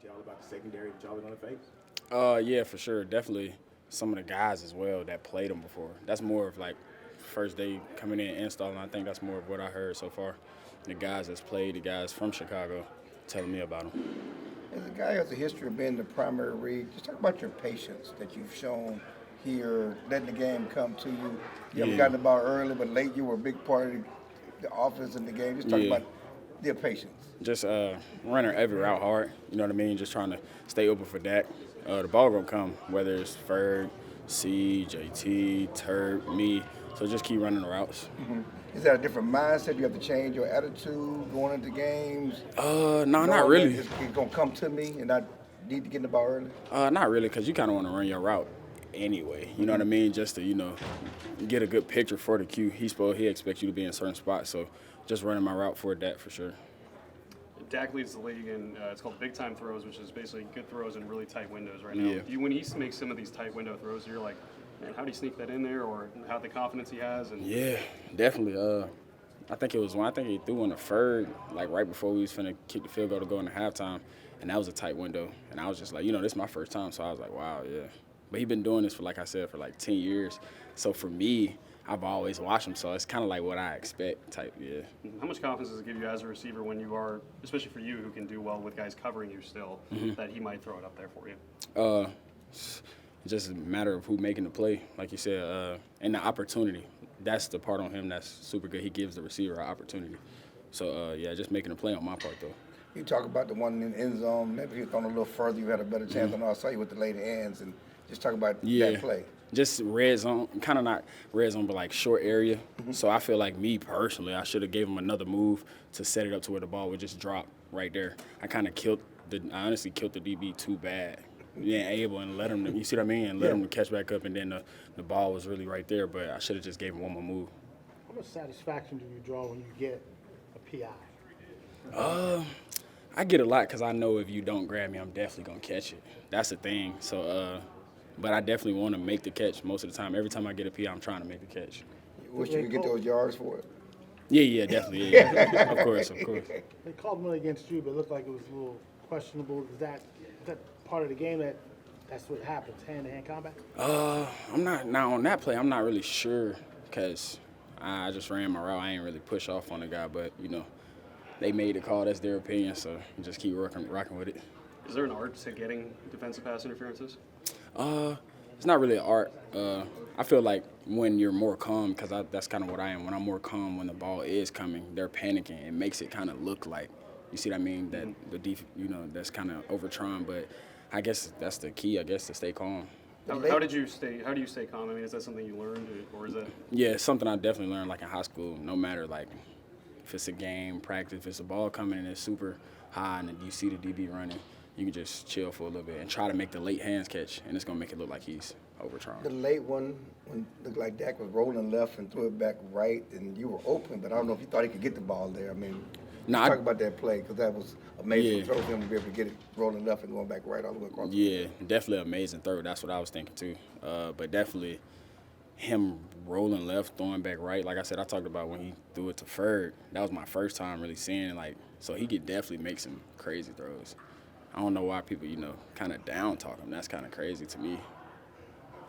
to y'all about the secondary that y'all are going to face? Yeah, for sure. Definitely some of the guys as well that played them before. That's more of like first day coming in installing. I think that's more of what I heard so far. The guys that's played, the guys from Chicago, telling me about them. As a guy who has a history of being the primary read, just talk about your patience that you've shown here, letting the game come to you. You haven't gotten the ball early, but late you were a big part of the offense in the game. Just talk about their patience. Just running every route hard. You know what I mean? Just trying to stay open for Dak. The ball gonna come, whether it's Ferg, C, JT, Turp, me. So just keep running the routes. Mm-hmm. Is that a different mindset? You have to change your attitude going into games? No, not really. It's going to come to me and I need to get in the ball early? Not really, because you kind of want to run your route anyway. You know what I mean? Just to, get a good picture for the Q. He expects you to be in a certain spot. So just running my route for that for sure. Dak leads the league in it's called big time throws, which is basically good throws in really tight windows right now. Yeah. When he makes some of these tight window throws, you're like, man, how do you sneak that in there, or how the confidence he has? And yeah, definitely. I think it was one. I think he threw one to Ferg like right before we was finna kick the field goal to go into halftime, and that was a tight window. And I was just like, this is my first time, so I was like, wow, yeah. But he's been doing this for, like I said, for like 10 years. So for me, I've always watched him, so it's kind of like what I expect type, yeah. how much confidence does it give you as a receiver when you are, especially for you who can do well with guys covering you still, that he might throw it up there for you? It's just a matter of who making the play, like you said, and the opportunity. That's the part on him that's super good. He gives the receiver an opportunity. So, just making a play on my part, though. You talk about the one in the end zone. Maybe if you thrown a little further, you had a better chance. I saw you with the late hands, and just talk about that play. Just red zone, kind of not red zone, but like short area. So I feel like me personally, I should have gave him another move to set it up to where the ball would just drop right there. I honestly killed the DB too bad. You ain't able and let him, you see what I mean? And let him catch back up, and then the ball was really right there, but I should have just gave him one more move. How much satisfaction do you draw when you get a PI? I get a lot because I know if you don't grab me, I'm definitely going to catch it. That's the thing. So, but I definitely want to make the catch most of the time. Every time I get a PI, I'm trying to make the catch. Wish you could get those yards for it. Yeah, definitely. Yeah. Of course. They called one against you, but it looked like it was a little questionable. Is that part of the game that's what happens, hand-to-hand combat? I'm not now on that play. I'm not really sure because I just ran my route. I ain't really push off on the guy, but they made the call. That's their opinion, so you just keep rocking with it. Is there an art to getting defensive pass interferences? It's not really an art. I feel like when you're more calm, because that's kind of what I am. When I'm more calm, when the ball is coming, they're panicking. It makes it kind of look like, you see what I mean, that that's kind of overturned. But I guess that's the key, to stay calm. How do you stay calm? I mean, is that something you learned, or is that? Yeah, it's something I definitely learned, like in high school. No matter like if it's a game, practice, if it's a ball coming and it's super high and you see the DB running, you can just chill for a little bit and try to make the late hands catch, and it's gonna make it look like he's overturned. The late one, when it looked like Dak was rolling left and threw it back right, and you were open, but I don't know if you thought he could get the ball there. I mean, talk about that play, because that was amazing throw for him to be able to get it rolling left and going back right all the way across. Yeah, definitely an amazing throw. That's what I was thinking too. But definitely him rolling left, throwing back right. Like I said, I talked about when he threw it to Ferg. That was my first time really seeing so he could definitely make some crazy throws. I don't know why people, kind of down talk him. That's kind of crazy to me.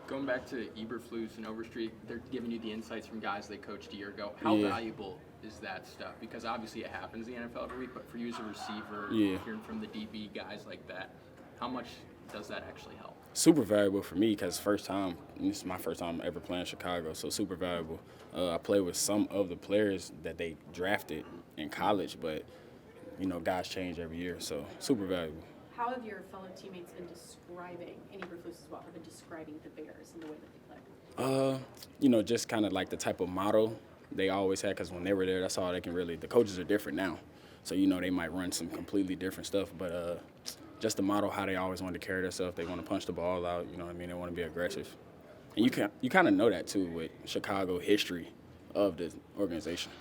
Going back to Eberflus and Overstreet, they're giving you the insights from guys they coached a year ago. How valuable is that stuff? Because obviously it happens in the NFL every week, but for you as a receiver, hearing from the DB guys like that, how much does that actually help? Super valuable for me because this is my first time ever playing Chicago, so super valuable. I play with some of the players that they drafted in college, but, guys change every year, so super valuable. How have your fellow teammates been describing, and Eberflus as well, have been describing the Bears and the way that they play? Just kind of like the type of model they always had, because when they were there, that's all they can really – the coaches are different now. So, they might run some completely different stuff, but just the model, how they always want to carry themselves. They want to punch the ball out, They want to be aggressive. And you kind of know that, too, with Chicago history of the organization.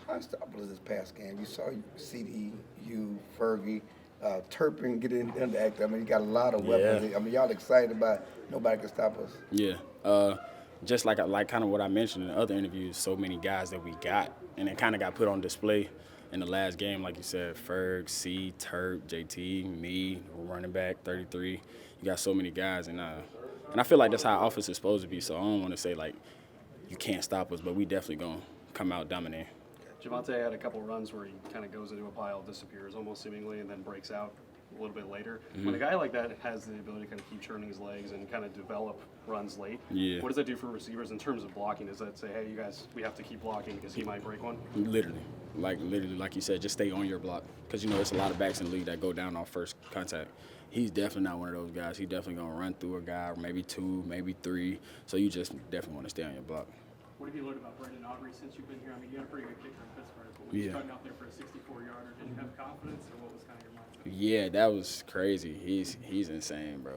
How unstoppable is this past game? You saw CD, you, Fergie, Turpin get in the act. I mean, you got a lot of weapons. I mean, y'all excited about nobody can stop us. Yeah. Just like kind of what I mentioned in other interviews, so many guys that we got, and it kind of got put on display. in the last game, like you said, Ferg, C, Turk, JT, me, running back, 33. You got so many guys, and I feel like that's how offense is supposed to be. So I don't want to say like you can't stop us, but we definitely gonna come out dominating. Javonte had a couple runs where he kind of goes into a pile, disappears almost seemingly, and then breaks out a little bit later. Mm-hmm. When a guy like that has the ability to kind of keep churning his legs and kind of develop runs late, what does that do for receivers in terms of blocking? Does that say, hey, you guys, we have to keep blocking because he might break one? Literally, like you said, just stay on your block. Because, you know, there's a lot of backs in the league that go down on first contact. He's definitely not one of those guys. He's definitely going to run through a guy, or maybe two, maybe three. So you just definitely want to stay on your block. What have you learned about Brendan Aubrey since you've been here? I mean, you had a pretty good kicker in Pittsburgh, but when you're starting out there for a 64-yarder, did you have confidence, or what was kind of your mindset? Yeah, that was crazy. He's insane, bro.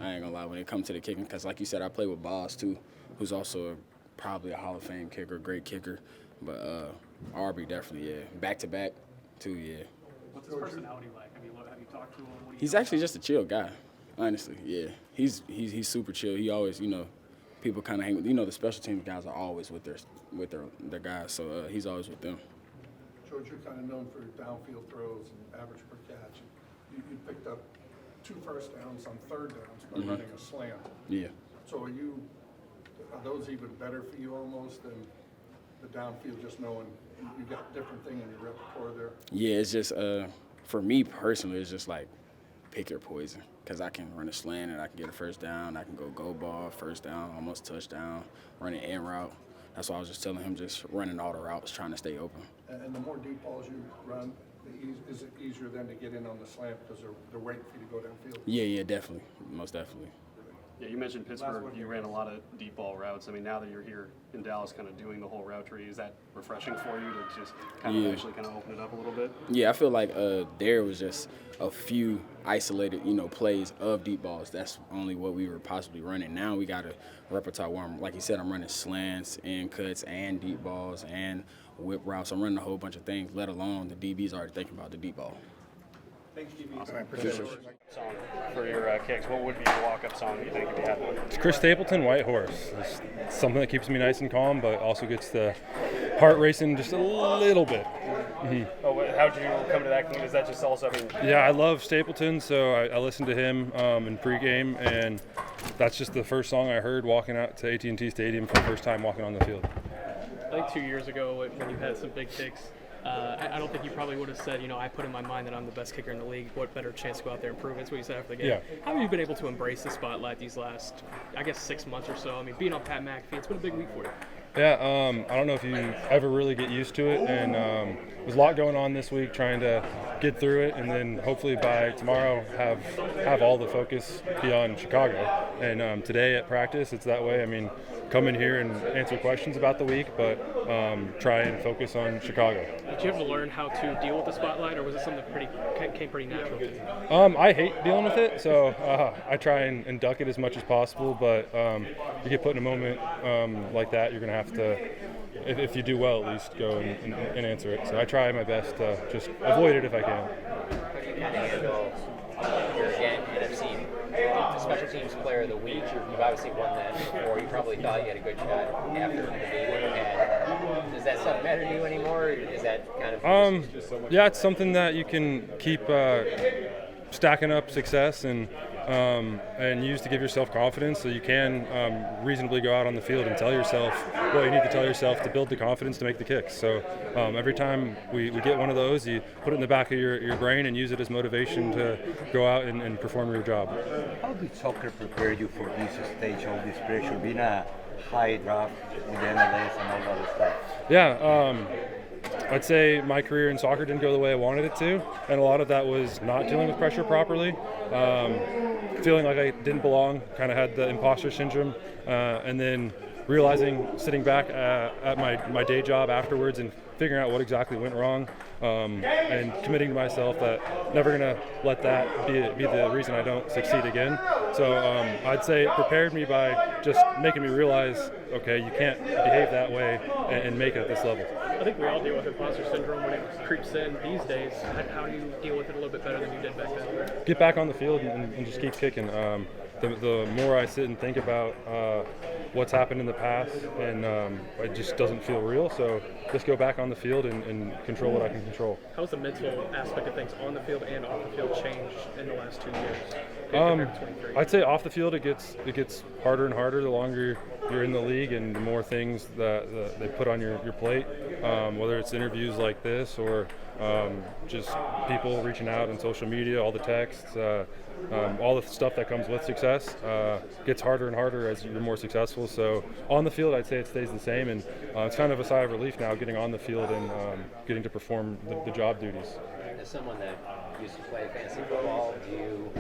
I ain't gonna lie when it comes to the kicking, because like you said, I play with Boss too, who's also probably a Hall of Fame kicker, great kicker. But Aubrey definitely, yeah. Back to back too, yeah. What's his personality like? Have you talked to him? What do you He's know actually about just a chill guy, honestly. Yeah, he's super chill. He always, you know, people kind of hang with. You know, the special teams guys are always with their guys, so he's always with them. George, you're kind of known for downfield throws and average per catch. You picked up 2 first downs on 3rd downs by running a slant. Yeah. So are those even better for you almost than the downfield, just knowing you got different thing in your repertoire there? Yeah, it's just for me personally, it's just like pick your poison, because I can run a slant and I can get a first down. I can go ball, first down, almost touchdown, run an in route. That's why I was just telling him, just running all the routes, trying to stay open. And the more deep balls you run, is it easier then to get in on the slant because they're waiting for you to go downfield? Yeah, definitely, most definitely. Yeah, you mentioned Pittsburgh. You ran a lot of deep ball routes. I mean, now that you're here in Dallas kind of doing the whole route tree, is that refreshing for you to just kind of actually kind of open it up a little bit? Yeah, I feel like there was just a few isolated, you know, plays of deep balls. That's only what we were possibly running. Now we got a repertoire where, like you said, I'm running slants and cuts and deep balls and whip routes. I'm running a whole bunch of things, let alone the DBs already thinking about the deep ball. Thanks, DB. Awesome. Song for your kicks. What would be your walk-up song, you think, if you had one? It's Chris Stapleton, White Horse. It's something that keeps me nice and calm, but also gets the heart racing just a little bit. Mm-hmm. Oh, how'd you come to that? Is that just also, Yeah, I love Stapleton, so I listened to him in pregame, and that's just the first song I heard walking out to AT&T Stadium for the first time walking on the field. I think 2 years ago when you had some big kicks, I don't think you probably would have said, you know, I put in my mind that I'm the best kicker in the league. What better chance to go out there and prove it? That's what you said after the game. Yeah. How have you been able to embrace the spotlight these last, I guess, 6 months or so? I mean, being on Pat McAfee, it's been a big week for you. Yeah, I don't know if you ever really get used to it, and there's a lot going on this week trying to get through it, and then hopefully by tomorrow have all the focus be on Chicago. And today at practice, it's that way. I mean, come in here and answer questions about the week, but try and focus on Chicago. Did you have to learn how to deal with the spotlight, or was it something that came pretty natural to you? I hate dealing with it, so I try and duck it as much as possible, but you get put in a moment like that, you're going to have to, if you do well at least, go and answer it. So I try my best to just avoid it if I can. How do you kind of handle your NFC Special Teams Player of the Week? You've obviously won that before. You probably thought you had a good shot after the game. And does that stuff matter to you anymore? Or is that kind of yeah, it's something that you can keep stacking up success and use to give yourself confidence, so you can reasonably go out on the field and tell yourself what you need to tell yourself to build the confidence to make the kicks. So every time we get one of those, you put it in the back of your brain and use it as motivation to go out and perform your job. How did soccer prepare you for this stage, all this pressure, being a high draft with the MLS and all that stuff? Yeah, I'd say my career in soccer didn't go the way I wanted it to, and a lot of that was not dealing with pressure properly, feeling like I didn't belong, kind of had the imposter syndrome, and then realizing, sitting back at my day job afterwards and figuring out what exactly went wrong, and committing to myself that never going to let that be the reason I don't succeed again. So I'd say it prepared me by just making me realize, okay, you can't behave that way and make it at this level. I think we all deal with imposter syndrome when it creeps in these days. How do you deal with it a little bit better than you did back then? Get back on the field and just keep kicking. The more I sit and think about what's happened in the past, and it just doesn't feel real. So just go back on the field and control what I can control. How's the mental aspect of things on the field and off the field changed in the last 2 years? compared to 23? I'd say off the field it gets harder and harder the longer you're in the league and the more things that they put on your plate, whether it's interviews like this or just people reaching out on social media, all the texts, all the stuff that comes with success gets harder and harder as you're more successful. So on the field, I'd say it stays the same, and it's kind of a sigh of relief now getting on the field and getting to perform the job duties. As someone that used to play fantasy football, do you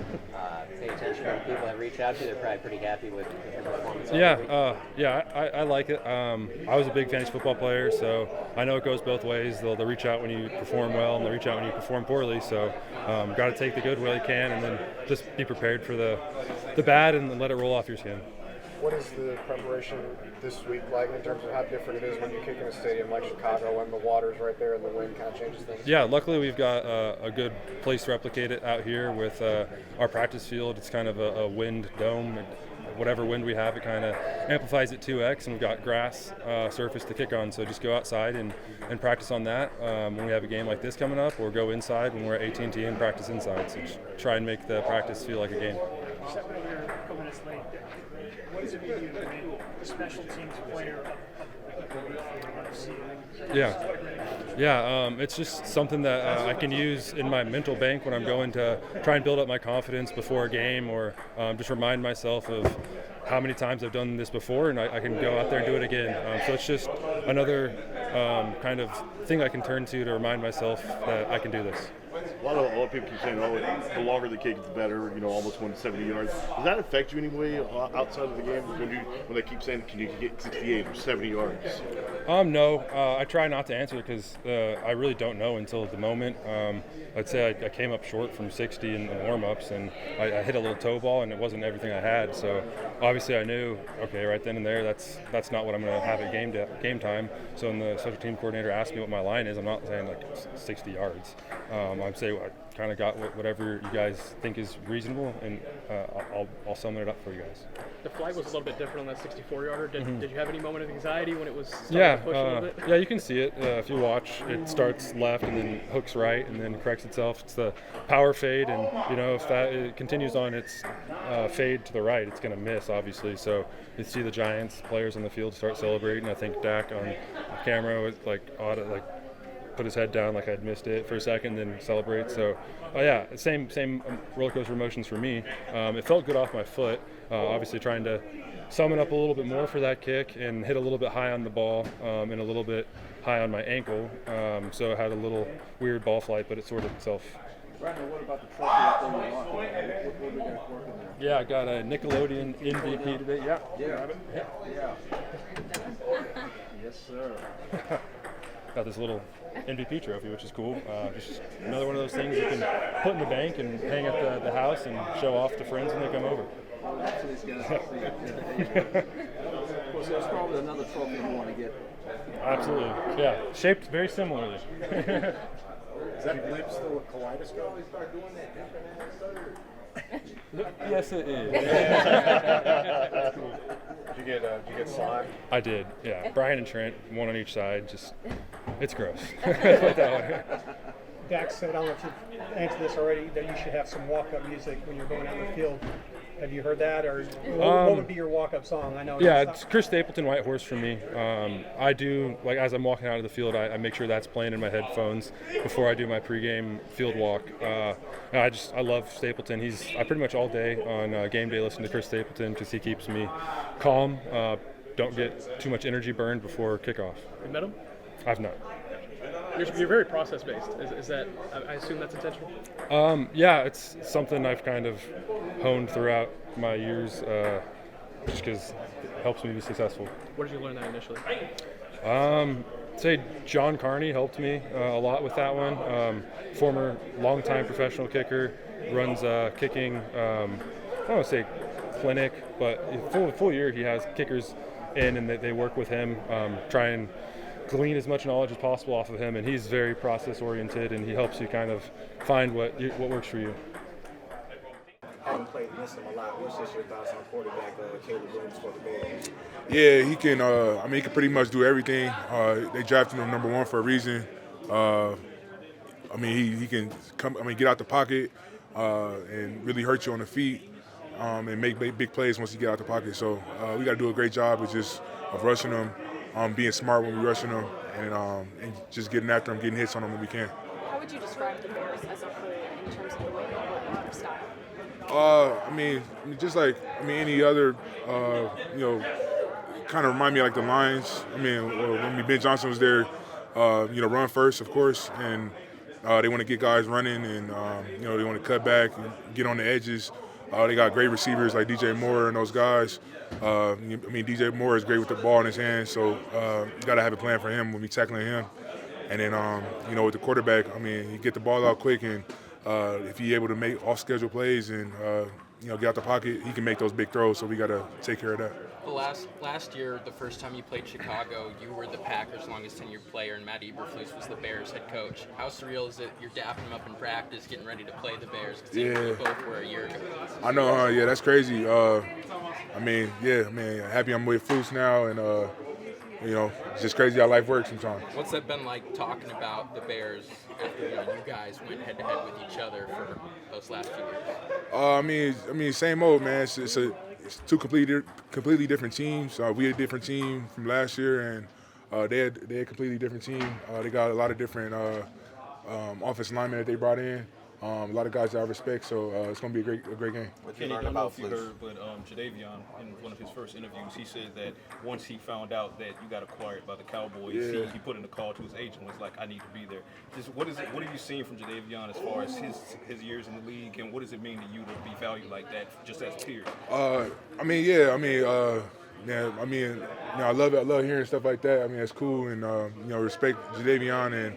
pay attention when people that reach out to you? They're probably pretty happy with your performance. I like it. I was a big fantasy football player, so I know it goes both ways. They'll reach out when you perform well, and they'll reach out when you perform poorly. So got to take the good while you can, and then just be prepared for the bad and let it roll off your skin. What is the preparation this week like in terms of how different it is when you kick in a stadium like Chicago when the water's right there and the wind kind of changes things? Yeah, luckily we've got a good place to replicate it out here with our practice field. It's kind of a wind dome. Whatever wind we have, it kind of amplifies it 2x, and we've got grass surface to kick on. So just go outside and practice on that when we have a game like this coming up, or go inside when we're at AT&T and practice inside. So try and make the practice feel like a game. What does it mean to be a special teams player it's just something that I can use in my mental bank when I'm going to try and build up my confidence before a game, or just remind myself of how many times I've done this before, and I can go out there and do it again. So it's just another kind of thing I can turn to remind myself that I can do this. A lot of people keep saying, the longer the kick, the better, almost 170 yards. Does that affect you in any way outside of the game when they keep saying, can you get 68 or 70 yards? No. I try not to answer because I really don't know until the moment. I'd say I came up short from 60 in warm-ups, and I hit a little toe ball, and it wasn't everything I had. So obviously I knew, okay, right then and there, that's not what I'm going to have at game time. So when the special team coordinator asked me what my line is, I'm not saying like 60 yards. I'm saying I kind of got whatever you guys think is reasonable, and I'll sum it up for you guys. The flag was a little bit different on that 64-yarder. Did you have any moment of anxiety when it was starting to push a little bit? Yeah, you can see it. If you watch, it starts left and then hooks right and then corrects itself. It's the power fade, and if it continues on its fade to the right, it's going to miss, obviously. So you see the Giants players on the field start celebrating. I think Dak on camera was put his head down like I'd missed it for a second, then celebrate. So, same roller coaster emotions for me. It felt good off my foot. Obviously, trying to sum it up a little bit more for that kick and hit a little bit high on the ball and a little bit high on my ankle. So it had a little weird ball flight, but it sorted itself. Brandon, what about the trophy out there in the locker? What we got working there? Yeah, I got a Nickelodeon MVP today. Yeah. Yes, sir. Got this little MVP trophy, which is cool. Just another one of those things you can put in the bank and hang at the house and show off to friends when they come over. So these guys well, so there's probably another trophy you want to get. Absolutely. Yeah. Shaped very similarly. Is that blimp still a kaleidoscope? Yes, it is. That's cool. Did you get slime? I did, yeah. Brian and Trent, one on each side. It's gross. Put that one. Dak said, I don't know if you've answered this already, that you should have some walk-up music when you're going out in the field. Have you heard that, or what would be your walk-up song? I know. It's Chris Stapleton, White Horse for me. I do, as I'm walking out of the field, I make sure that's playing in my headphones before I do my pregame field walk. I love Stapleton. I pretty much all day on game day listen to Chris Stapleton because he keeps me calm. Don't get too much energy burned before kickoff. You met him? I've not. You're very process-based. Is that? I assume that's intentional. It's something I've kind of honed throughout my years, just because it helps me be successful. Where did you learn that initially? Say John Carney helped me a lot with that one. Former longtime professional kicker, runs kicking. I don't want to say clinic, but full year he has kickers in, and they work with him, try and glean as much knowledge as possible off of him, and he's very process oriented, and he helps you kind of find what works for you. Having played played against him a lot. What's just your thoughts on quarterback Caleb Williams for the Bears? Yeah, he can. He can pretty much do everything. They drafted him number 1 for a reason. He can come. Get out the pocket and really hurt you on the feet and make big plays once he get out the pocket. So we got to do a great job of rushing him, being smart when we rushing him, and just getting after him, getting hits on him when we can. How would you describe the Bears as a whole in terms of the way they play or style? Just like any other, kind of remind me of like the Lions. When Ben Johnson was there, run first, of course, and they want to get guys running, and they want to cut back and get on the edges. They got great receivers like DJ Moore and those guys. DJ Moore is great with the ball in his hands, so you got to have a plan for him when we tackling him. And then, with the quarterback, you get the ball out quick, and if he's able to make off-schedule plays and, get out the pocket, he can make those big throws, so we got to take care of that. Last year, the first time you played Chicago, you were the Packers' longest tenured player, and Matt Eberflus was the Bears' head coach. How surreal is it? You're dapping him up in practice, getting ready to play the Bears. You both were a year ago. I know, yeah, that's crazy. Happy I'm with Flus now, and it's just crazy how life works sometimes. What's that been like talking about the Bears after you guys went head to head with each other for those last few years? Same old, man. It's two completely different teams. We had a different team from last year, and they had a completely different team. They got a lot of different offensive linemen that they brought in. A lot of guys that I respect, so it's going to be a great game. Kenny, I don't know if you heard, but Jadeveon, in one of his first interviews, he said that once he found out that you got acquired by the Cowboys, he put in a call to his agent and was like, I need to be there. What are you seeing from Jadeveon as far as his years in the league, and what does it mean to you to be valued like that, just as peers? I love hearing stuff like that. It's cool, and respect Jadeveon,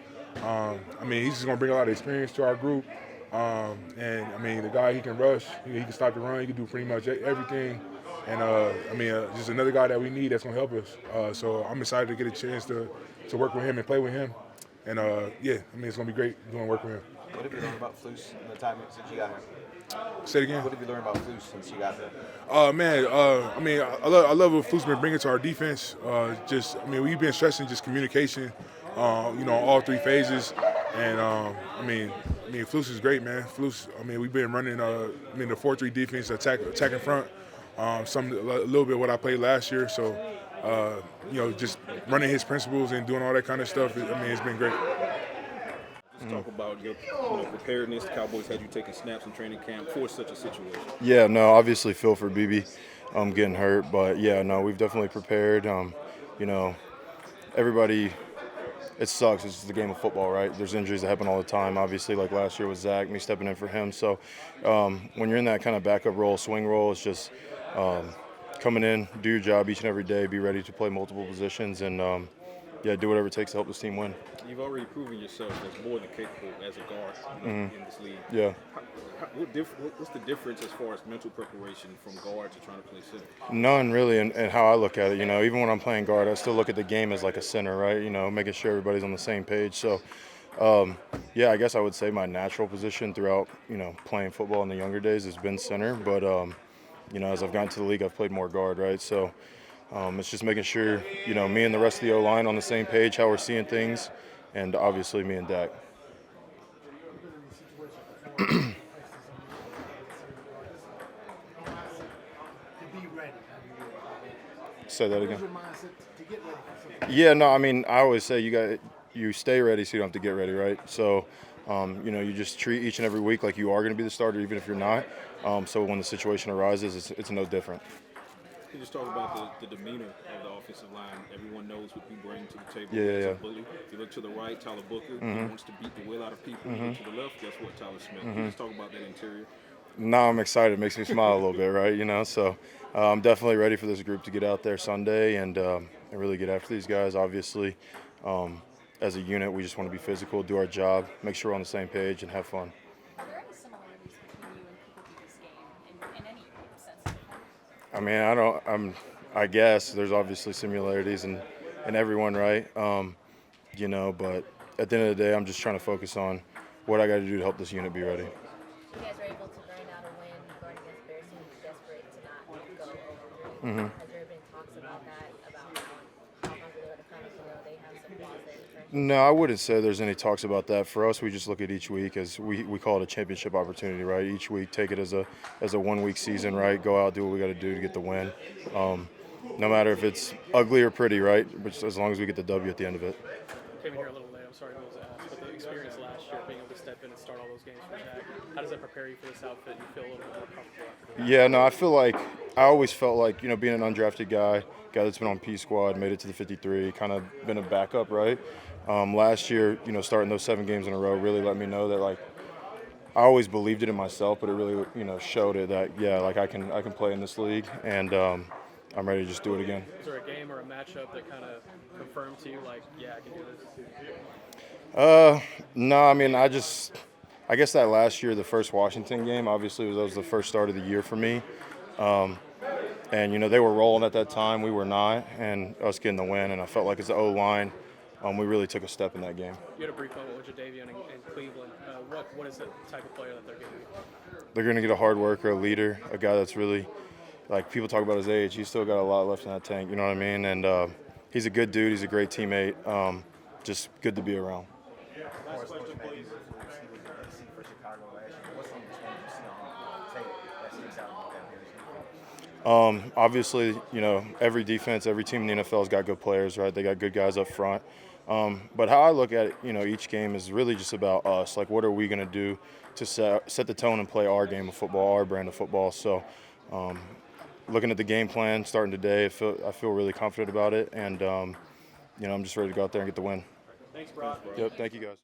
and he's just going to bring a lot of experience to our group. The guy, he can rush, he can stop the run, he can do pretty much everything. And just another guy that we need that's going to help us. So I'm excited to get a chance to work with him and play with him. And it's going to be great doing work with him. What have you learned about Flus in the time since you got here? Say it again. What have you learned about Flus since you got there? I love what Flus been bringing to our defense. We've been stressing just communication, all 3 phases. And Flus is great, man. Flus, we've been running the 4-3 defense, attacking front. A little bit what I played last year. So, just running his principles and doing all that kind of stuff. It's been great. Just talk about your preparedness. The Cowboys had you taking snaps in training camp for such a situation. Yeah, no, obviously feel for BB getting hurt, but we've definitely prepared. Everybody. It sucks. It's just the game of football, right? There's injuries that happen all the time. Obviously, like last year with Zach, me stepping in for him. So when you're in that kind of backup role, swing role, it's just coming in, do your job each and every day, be ready to play multiple positions, and do whatever it takes to help this team win. You've already proven yourself as more than capable as a guard in this league. Yeah. What's the difference as far as mental preparation from guard to trying to play center? None, really, and how I look at it. Even when I'm playing guard, I still look at the game as like a center, right? Making sure everybody's on the same page. So, I guess I would say my natural position throughout, playing football in the younger days has been center. But, as I've gotten to the league, I've played more guard, right? So it's just making sure, me and the rest of the O-line on the same page, how we're seeing things, and obviously me and Dak. Say that again. Yeah, no, I always say you stay ready so you don't have to get ready, right? So, you just treat each and every week like you are going to be the starter, even if you're not. So when the situation arises, it's no different. Can you just talk about the demeanor of the offensive line? Everyone knows what you bring to the table. Yeah. A bully. You look to the right, Tyler Booker. He wants to beat the will out of people. You look to the left, guess what? Tyler Smith. Can you just talk about that interior? No, I'm excited. It makes me smile a little bit, right? So I'm definitely ready for this group to get out there Sunday and really get after these guys. Obviously, as a unit, we just want to be physical, do our job, make sure we're on the same page, and have fun. Are there any similarities between you and people in this game in any sense? I guess there's obviously similarities in everyone, right? But at the end of the day, I'm just trying to focus on what I got to do to help this unit be ready. You guys were able to grind out a win going against Bears Mm-hmm. Has there been talks about that, about how hungry they're going to come, as you know they have some flaws that No, I wouldn't say there's any talks about that. For us, we just look at each week as we call it a championship opportunity, right? Each week, take it as a 1 week season, right? Go out, do what we got to do to get the win. No matter if it's ugly or pretty, right? But as long as we get the W at the end of it. Came in here a little late. I'm sorry if it was asked, but the experience last year, being able to step in and start all those games for Jack, how does that prepare you for this outfit? You feel a little bit more comfortable? Yeah, no, I always felt like, being an undrafted guy that's been on P squad, made it to the 53, kind of been a backup, right? Last year, starting those 7 games in a row really let me know that, like, I always believed it in myself, but it really, showed it that, yeah, like I can play in this league, and I'm ready to just do it again. Is there a game or a matchup that kind of confirmed to you, like, yeah, I can do this? No, I mean, I guess that last year, the first Washington game, obviously that was the first start of the year for me. And, they were rolling at that time. We were not. And us getting the win. And I felt like as the O-line, we really took a step in that game. You had a brief moment with Jadeveon in Cleveland. What is the type of player that they're getting? They're going to get a hard worker, a leader, a guy that's really, like, people talk about his age. He's still got a lot left in that tank, you know what I mean? And he's a good dude. He's a great teammate. Just good to be around. Obviously, every defense, every team in the NFL has got good players, right? They got good guys up front. But how I look at it, each game is really just about us. Like, what are we going to do to set the tone and play our game of football, our brand of football? So, looking at the game plan starting today, I feel really confident about it. And, I'm just ready to go out there and get the win. Thanks, Brock. Yep, thank you guys.